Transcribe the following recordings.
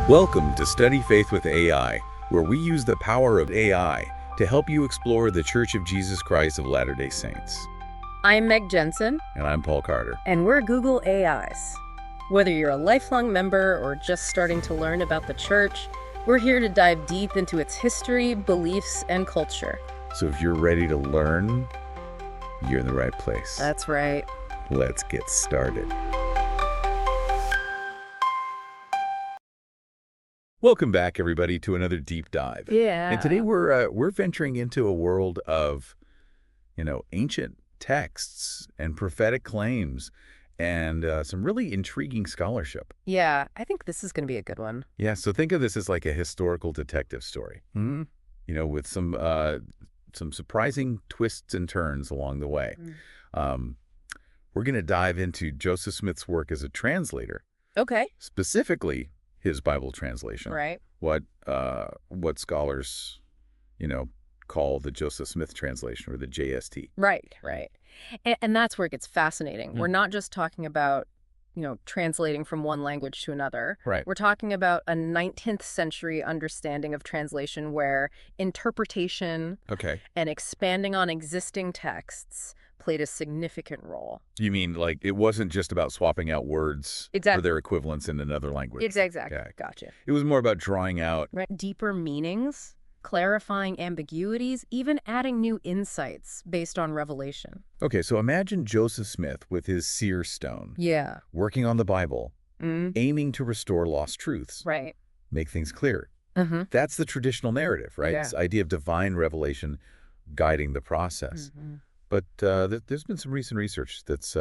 Welcome to Study Faith with AI, where we use the power of AI to help you explore the Church of Jesus Christ of Latter-day Saints. I'm Meg Jensen. And I'm Paul Carter. And we're Google AIs. Whether you're a lifelong member or just starting to learn about the church, we're here to dive deep into its history, beliefs, and culture. So if you're ready to learn, you're in the right place. That's right. Let's get started. Welcome back, everybody, to another deep dive. Yeah. And today we're venturing into a world of, ancient texts and prophetic claims and some really intriguing scholarship. Yeah, I think this is going to be a good one. Yeah, so think of this as like a historical detective story, with some surprising twists and turns along the way. We're going to dive into Joseph Smith's work as a translator. Okay. Specifically, his Bible translation. Right. What scholars, call the Joseph Smith translation, or the JST. Right. And that's where it gets fascinating. We're not just talking about, translating from one language to another. Right. We're talking about a 19th century understanding of translation where interpretation and expanding on existing texts played a significant role. You mean like it wasn't just about swapping out words for their equivalents in another language? Exactly. Yeah. Gotcha. It was more about drawing out deeper meanings, clarifying ambiguities, even adding new insights based on revelation. Okay, so imagine Joseph Smith with his seer stone. Yeah. Working on the Bible, aiming to restore lost truths. Right. Make things clear. That's the traditional narrative, right? Yeah. This idea of divine revelation guiding the process. But there's been some recent research that's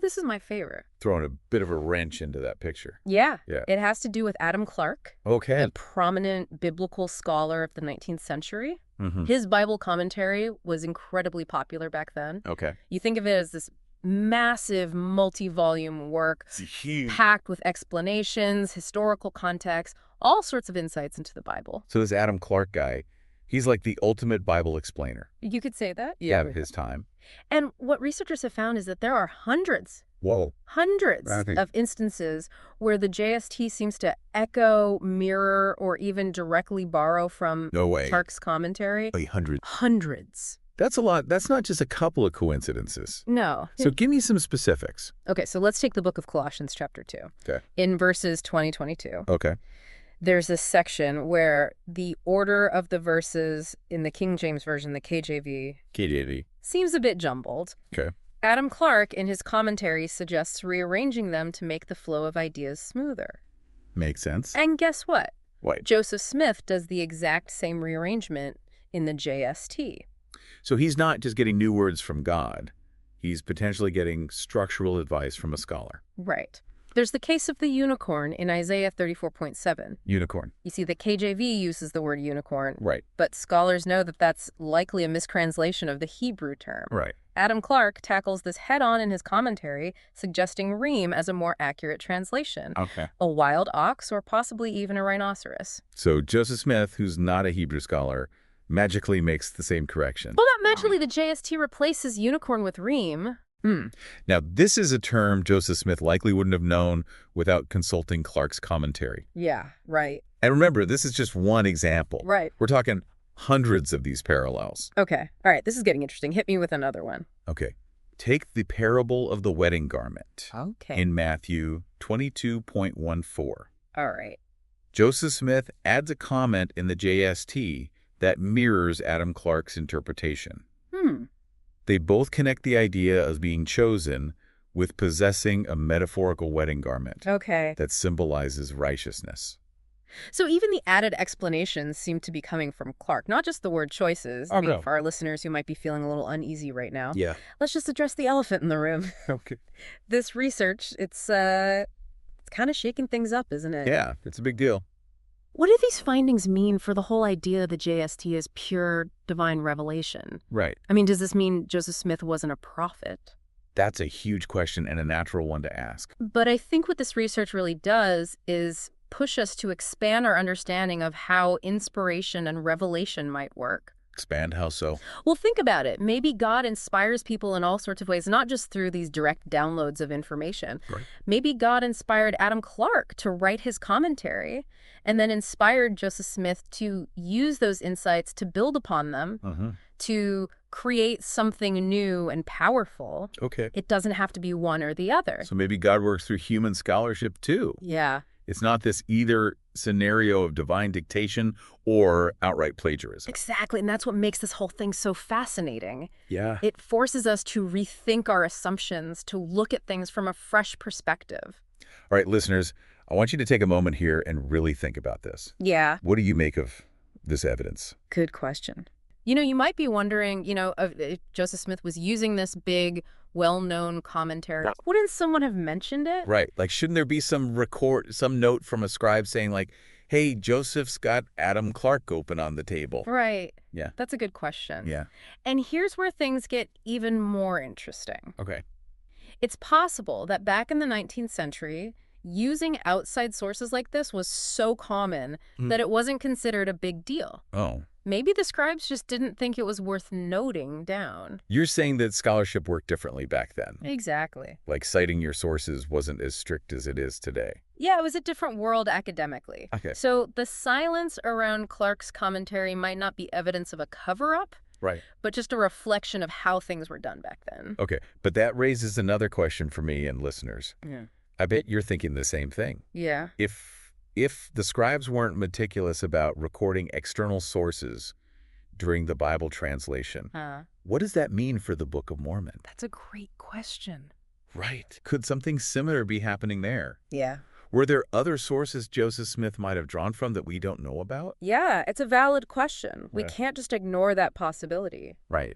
this is my favorite. Throwing a bit of a wrench into that picture. Yeah. It has to do with Adam Clarke, a prominent biblical scholar of the 19th century. His Bible commentary was incredibly popular back then. Okay. You think of it as this massive multi-volume work, packed with explanations, historical context, all sorts of insights into the Bible. So this Adam Clarke guy, he's like the ultimate Bible explainer. You could say that. Yeah, of his time. And what researchers have found is that there are hundreds of instances where the JST seems to echo, mirror, or even directly borrow from Clarke's commentary. Hundreds. That's a lot. That's not just a couple of coincidences. No. So give me some specifics. Okay, so let's take the book of Colossians chapter 2. Okay. In verses 20-22. Okay. There's this section where the order of the verses in the King James Version, the KJV, seems a bit jumbled. Okay. Adam Clarke, in his commentary, suggests rearranging them to make the flow of ideas smoother. Makes sense. And guess what? What? Joseph Smith does the exact same rearrangement in the JST. So he's not just getting new words from God. He's potentially getting structural advice from a scholar. Right. There's the case of the unicorn in Isaiah 34.7. Unicorn. You see, the KJV uses the word unicorn. Right. But scholars know that that's likely a mistranslation of the Hebrew term. Right. Adam Clarke tackles this head-on in his commentary, suggesting reem as a more accurate translation. Okay. A wild ox or possibly even a rhinoceros. So Joseph Smith, who's not a Hebrew scholar, magically makes the same correction. Well, not magically. The JST replaces unicorn with reem. Now, this is a term Joseph Smith likely wouldn't have known without consulting Clarke's commentary. Yeah, right. And remember, this is just one example. Right. We're talking hundreds of these parallels. Okay. All right, this is getting interesting. Hit me with another one. Okay. Take the parable of the wedding garment. Okay. In Matthew 22.14. All right. Joseph Smith adds a comment in the JST that mirrors Adam Clarke's interpretation. They both connect the idea of being chosen with possessing a metaphorical wedding garment that symbolizes righteousness. So even the added explanations seem to be coming from Clarke, not just the word choices. For our listeners who might be feeling a little uneasy right now. Yeah. Let's just address the elephant in the room. Okay. This research, it's kind of shaking things up, isn't it? Yeah, it's a big deal. What do these findings mean for the whole idea the JST is pure divine revelation? Right. I mean, does this mean Joseph Smith wasn't a prophet? That's a huge question and a natural one to ask. But I think what this research really does is push us to expand our understanding of how inspiration and revelation might work. Expand, how so? Well, think about it. Maybe God inspires people in all sorts of ways, not just through these direct downloads of information. Right. Maybe God inspired Adam Clarke to write his commentary and then inspired Joseph Smith to use those insights to build upon them, to create something new and powerful. Okay. It doesn't have to be one or the other. So maybe God works through human scholarship too. Yeah. It's not this either scenario of divine dictation or outright plagiarism. Exactly, and that's what makes this whole thing so fascinating. Yeah. It forces us to rethink our assumptions, to look at things from a fresh perspective. All right, listeners, I want you to take a moment here and really think about this. Yeah. What do you make of this evidence? Good question. You might be wondering, if Joseph Smith was using this big, well-known commentary. Wouldn't someone have mentioned it? Right. Like, shouldn't there be some note from a scribe saying, like, hey, Joseph's got Adam Clarke open on the table? Right. Yeah. That's a good question. Yeah. And here's where things get even more interesting. Okay. It's possible that back in the 19th century, using outside sources like this was so common that it wasn't considered a big deal. Oh. Maybe the scribes just didn't think it was worth noting down. You're saying that scholarship worked differently back then. Exactly. Like citing your sources wasn't as strict as it is today. Yeah, it was a different world academically. Okay. So the silence around Clarke's commentary might not be evidence of a cover-up, Right. but just a reflection of how things were done back then. Okay. But that raises another question for me and listeners. Yeah. I bet you're thinking the same thing. Yeah. If the scribes weren't meticulous about recording external sources during the Bible translation, what does that mean for the Book of Mormon? That's a great question. Right. Could something similar be happening there? Yeah. Were there other sources Joseph Smith might have drawn from that we don't know about? Yeah, it's a valid question. We Yeah. can't just ignore that possibility. Right.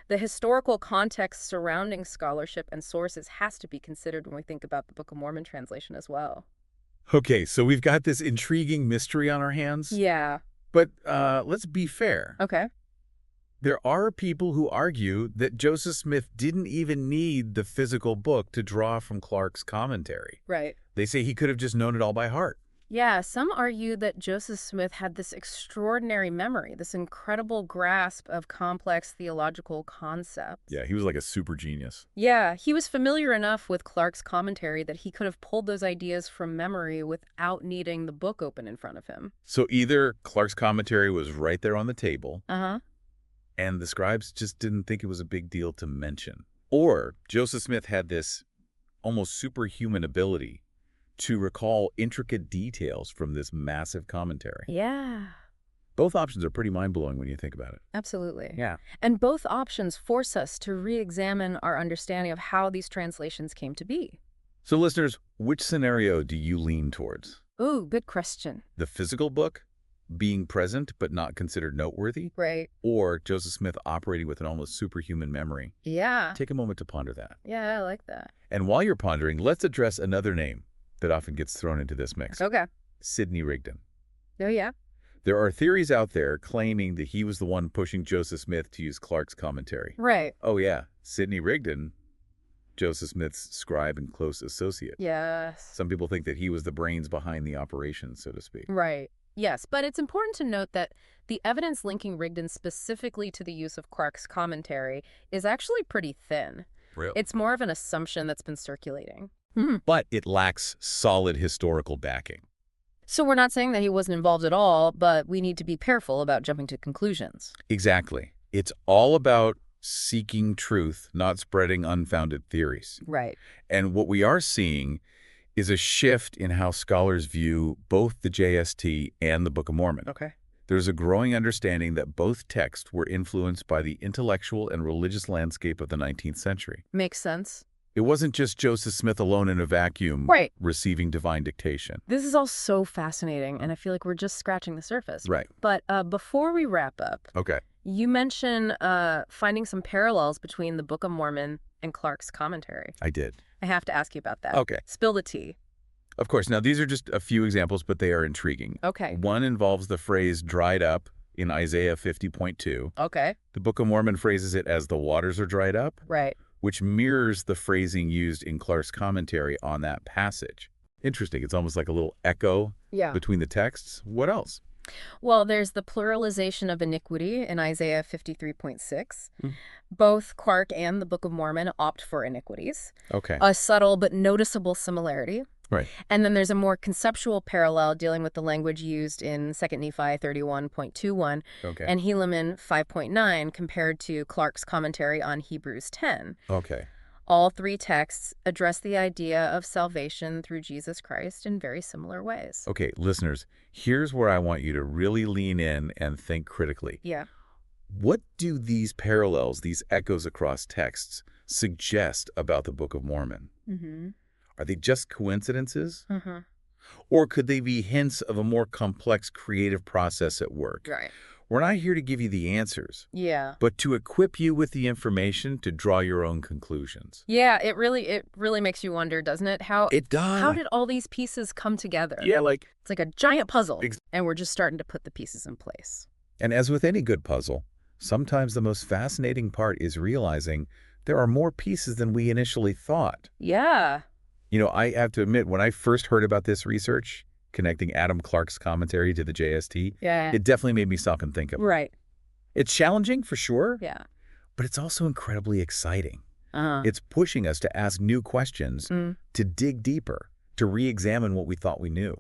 The historical context surrounding scholarship and sources has to be considered when we think about the Book of Mormon translation as well. Okay, so we've got this intriguing mystery on our hands. Yeah. But let's be fair. Okay. There are people who argue that Joseph Smith didn't even need the physical book to draw from Clarke's commentary. Right. They say he could have just known it all by heart. Yeah, some argue that Joseph Smith had this extraordinary memory, this incredible grasp of complex theological concepts. Yeah, he was like a super genius. Yeah, he was familiar enough with Clarke's commentary that he could have pulled those ideas from memory without needing the book open in front of him. So either Clarke's commentary was right there on the table, and the scribes just didn't think it was a big deal to mention, or Joseph Smith had this almost superhuman ability to recall intricate details from this massive commentary. Yeah. Both options are pretty mind-blowing when you think about it. Absolutely. Yeah. And both options force us to re-examine our understanding of how these translations came to be. So listeners, which scenario do you lean towards? Ooh, good question. The physical book being present but not considered noteworthy? Right. Or Joseph Smith operating with an almost superhuman memory? Yeah. Take a moment to ponder that. Yeah, I like that. And while you're pondering, let's address another name that often gets thrown into this mix. Okay. Sidney Rigdon. Oh, yeah? There are theories out there claiming that he was the one pushing Joseph Smith to use Clarke's commentary. Right. Oh, yeah. Sidney Rigdon, Joseph Smith's scribe and close associate. Yes. Some people think that he was the brains behind the operation, so to speak. Right. Yes, but it's important to note that the evidence linking Rigdon specifically to the use of Clarke's commentary is actually pretty thin. Really? It's more of an assumption that's been circulating. But it lacks solid historical backing. So we're not saying that he wasn't involved at all, but we need to be careful about jumping to conclusions. Exactly. It's all about seeking truth, not spreading unfounded theories. Right. And what we are seeing is a shift in how scholars view both the JST and the Book of Mormon. Okay. There's a growing understanding that both texts were influenced by the intellectual and religious landscape of the 19th century. Makes sense. It wasn't just Joseph Smith alone in a vacuum receiving divine dictation. This is all so fascinating, and I feel like we're just scratching the surface. Right. But before we wrap up, you mentioned finding some parallels between the Book of Mormon and Clarke's commentary. I did. I have to ask you about that. Okay. Spill the tea. Of course. Now, these are just a few examples, but they are intriguing. Okay. One involves the phrase dried up in Isaiah 50.2. Okay. The Book of Mormon phrases it as the waters are dried up. Right. Which mirrors the phrasing used in Clarke's commentary on that passage. Interesting. It's almost like a little echo between the texts. What else? Well, there's the pluralization of iniquity in Isaiah 53.6. Both Clarke and the Book of Mormon opt for iniquities. Okay. A subtle but noticeable similarity. Right. And then there's a more conceptual parallel dealing with the language used in 2 Nephi 31.21 Okay. and Helaman 5.9 compared to Clarke's commentary on Hebrews 10. Okay. All three texts address the idea of salvation through Jesus Christ in very similar ways. Okay, listeners, here's where I want you to really lean in and think critically. Yeah. What do these parallels, these echoes across texts, suggest about the Book of Mormon? Are they just coincidences? Or could they be hints of a more complex creative process at work? Right. We're not here to give you the answers, Yeah. but to equip you with the information to draw your own conclusions. Yeah, it really makes you wonder, doesn't it? It does. How did all these pieces come together? Yeah, It's like a giant puzzle, and we're just starting to put the pieces in place. and as with any good puzzle, sometimes the most fascinating part is realizing there are more pieces than we initially thought. Yeah. You know, I have to admit, when I first heard about this research, connecting Adam Clarke's commentary to the JST, Yeah. it definitely made me stop and think of it. Right. It's challenging for sure, Yeah. but it's also incredibly exciting. Uh-huh. It's pushing us to ask new questions, to dig deeper, to re-examine what we thought we knew.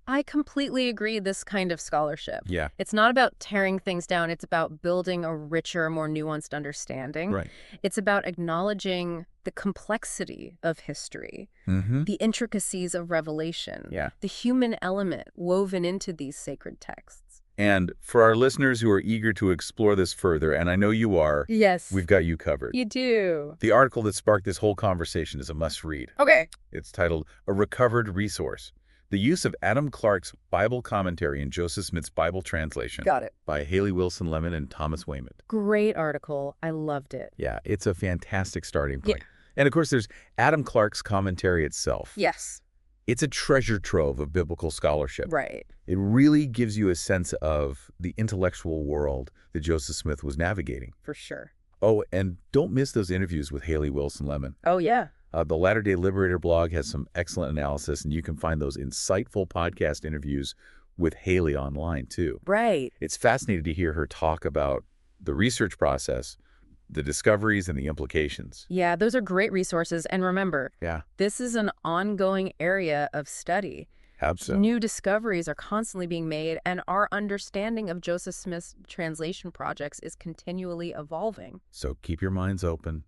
I completely agree this kind of scholarship. Yeah. It's not about tearing things down. It's about building a richer, more nuanced understanding. Right. It's about acknowledging the complexity of history, the intricacies of revelation, the human element woven into these sacred texts. And for our listeners who are eager to explore this further, and I know you are, Yes. we've got you covered. You do. The article that sparked this whole conversation is a must-read. Okay. It's titled A Recovered Resource: The Use of Adam Clarke's Bible Commentary in Joseph Smith's Bible Translation. Got it. By Haley Wilson Lemon and Thomas Weymouth. Great article. I loved it. Yeah, it's a fantastic starting point. Yeah. And of course, there's Adam Clarke's commentary itself. Yes. It's a treasure trove of biblical scholarship. Right. It really gives you a sense of the intellectual world that Joseph Smith was navigating. For sure. Oh, and don't miss those interviews with Haley Wilson Lemon. Oh, yeah. The Latter-day Liberator blog has some excellent analysis, and you can find those insightful podcast interviews with Haley online, too. Right. It's fascinating to hear her talk about the research process, the discoveries, and the implications. Yeah, those are great resources. And remember, Yeah. this is an ongoing area of study. Absolutely. New discoveries are constantly being made, and our understanding of Joseph Smith's translation projects is continually evolving. So keep your minds open.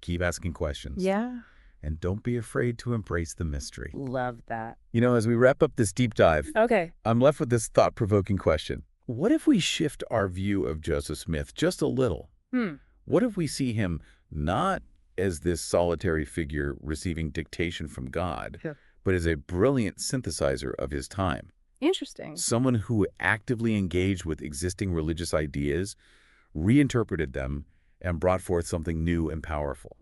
Keep asking questions. Yeah. And don't be afraid to embrace the mystery. Love that. You know, as we wrap up this deep dive, Okay. I'm left with this thought-provoking question. What if we shift our view of Joseph Smith just a little? What if we see him not as this solitary figure receiving dictation from God, but as a brilliant synthesizer of his time? Interesting. Someone who actively engaged with existing religious ideas, reinterpreted them, and brought forth something new and powerful.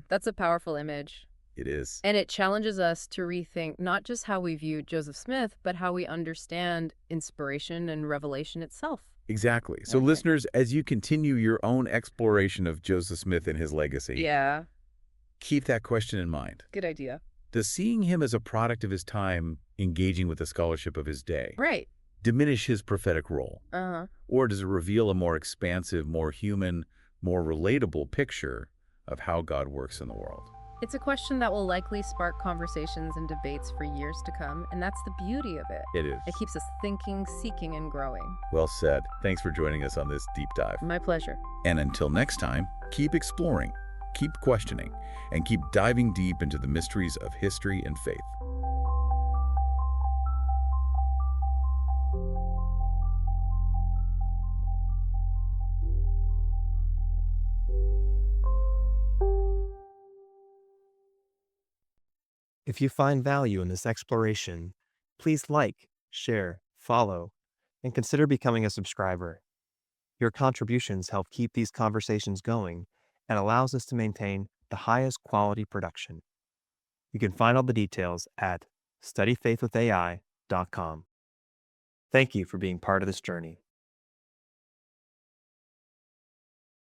That's a powerful image. It is. And it challenges us to rethink not just how we view Joseph Smith, but how we understand inspiration and revelation itself. Exactly. So listeners, as you continue your own exploration of Joseph Smith and his legacy, keep that question in mind. Good idea. Does seeing him as a product of his time, engaging with the scholarship of his day, diminish his prophetic role? Or does it reveal a more expansive, more human, more relatable picture of how God works in the world? It's a question that will likely spark conversations and debates for years to come, and that's the beauty of it. It is. It keeps us thinking, seeking, and growing. Well said. Thanks for joining us on this deep dive. My pleasure. And until next time, keep exploring, keep questioning, and keep diving deep into the mysteries of history and faith. If you find value in this exploration, please like, share, follow, and consider becoming a subscriber. Your contributions help keep these conversations going and allows us to maintain the highest quality production. You can find all the details at studyfaithwithai.com. Thank you for being part of this journey.